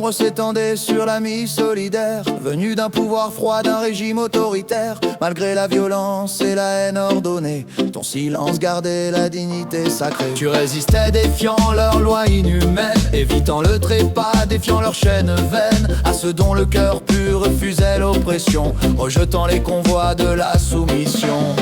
L'ombre s'étendait sur l'ami solidaire, venu d'un pouvoir froid, d'un régime autoritaire. Malgré la violence et la haine ordonnée, ton silence gardait la dignité sacrée. Tu résistais défiant leurs lois inhumaines, évitant le trépas, défiant leurs chaînes vaines. À ceux dont le cœur pur refusait l'oppression, rejetant les convois de la soumission.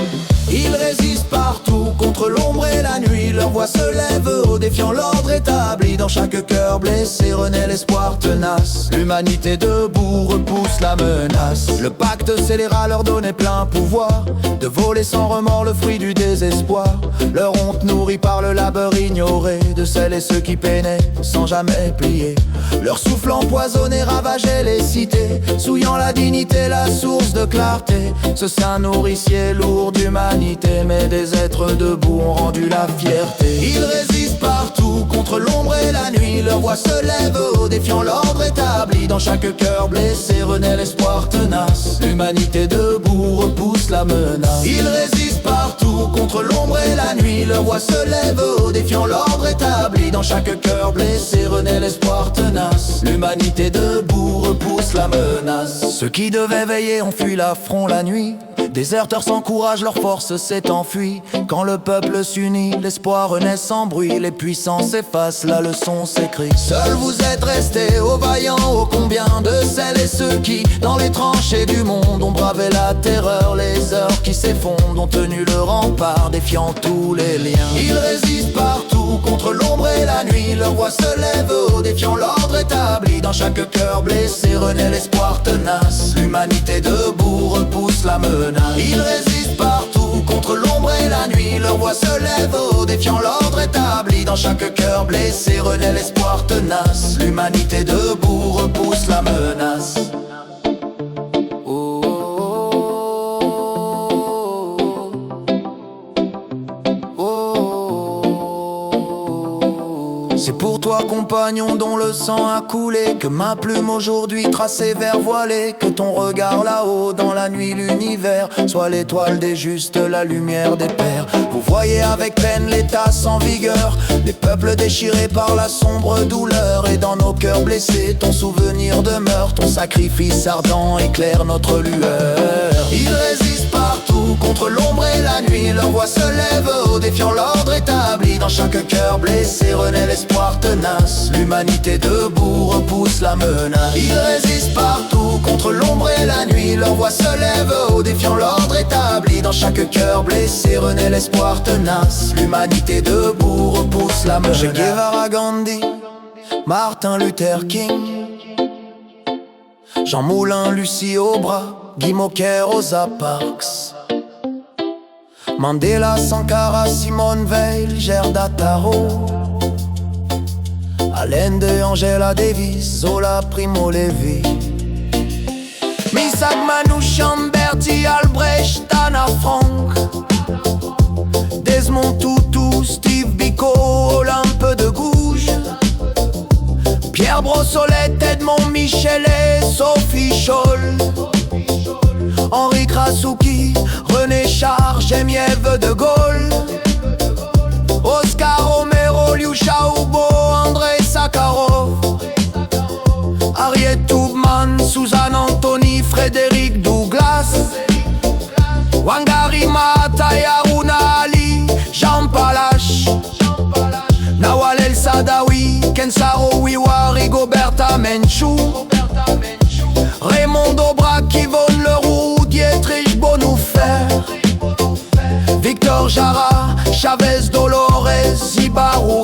Ils résistent partout contre l'ombre et la nuit. Leur voix se lève haut, défiant l'ordre établi. Dans chaque cœur blessé renaît l'espoir tenace. L'humanité debout repousse la menace. Le pacte scélérat leur donnait plein pouvoir de voler sans remords le fruit du désespoir. Leur honte nourrie par le labeur ignoré de celles et ceux qui peinaient sans jamais plier. Leur souffle empoisonné ravageait les cités, souillant la dignité, la source de clarté. Ce sein nourricier lourd d'humanité, mais des êtres debout ont rendu la fierté. Ils résistent partout contre l'ombre et la nuit. Leur voix se lève haut, défiant l'ordre établi. Dans chaque cœur blessé renaît l'espoir tenace. L'humanité debout repousse la menace. Ils résistent partout contre l'ombre et la nuit. Leur voix se lève haut, défiant l'ordre établi. Dans chaque cœur blessé renaît l'espoir tenace. L'humanité debout repousse la menace. Ceux qui devaient veiller ont fui l'affront la nuit. Déserteurs sans courage, leur force s'est enfuie. Quand le peuple s'unit, l'espoir renaît sans bruit. Les puissants s'effacent, la leçon s'écrit. Seuls vous êtes restés, ô vaillants, ô combien de celles et ceux qui, dans les tranchées du monde, ont bravé la terreur. Les heures qui s'effondrent ont tenu le rempart, défiant tous les liens. Ils résistent partout contre l'ombre et la nuit. Leur voix se lève haut, défiant l'ordre établi. Dans chaque cœur blessé renaît l'espoir tenace. L'humanité debout repousse la menace. Ils résistent partout contre l'ombre et la nuit. Leur voix se lève haut, défiant l'ordre établi. Dans chaque cœur blessé renaît l'espoir tenace. L'humanité debout repousse la menace. C'est pour toi, compagnon, dont le sang a coulé, que ma plume aujourd'hui tracée vers voilée. Que ton regard là-haut dans la nuit l'univers soit l'étoile des justes, la lumière des pères. Vous voyez avec peine l'état sans vigueur, les peuples déchirés par la sombre douleur. Et dans nos cœurs blessés ton souvenir demeure, ton sacrifice ardent éclaire notre lueur. Ils résistent partout contre l'ombre et la nuit. Leur voix se lève haut, défiant l'ordre établi. Dans chaque cœur blessé renaît l'espoir tenace. L'humanité debout repousse la menace. Ils résistent partout contre l'ombre et la nuit. Leur voix se lève haut, défiant l'ordre établi. Dans chaque cœur blessé renaît l'espoir tenace. L'humanité debout repousse la menace. Che Guevara, Gandhi, Martin Luther King, Jean Moulin, Lucie Aubra, Guy Moquet, Rosa Parks, Mandela, Sankara, Simone Veil, Gerda Taro, Allende, Angela Davis, Zola, Primo Levi, Misak Manouchian, Bertie, Albrecht, Anna Frank, Desmond Tutu, Steve Biko, Olympe de Gouges, Pierre Brossolette, Edmond Michelet, Sophie Scholl, Henri Krasouki, René Char, Geneviève de Gaulle, Oscar Romero, Liu Xiaobo, Andrei Sakharov, Harriet Tubman, Suzanne Anthony, Frédéric Douglas, Wangari Maathai, Haruna Ali, Jean Palache, Nawal El Sadawi, Kensaro Wiwa, Rigoberta Menchú, Raymond Aubrac, Yvonne Leroux, Dietrich Bonhoeffer, Victor Jara, Chavez Dolores, Ibarou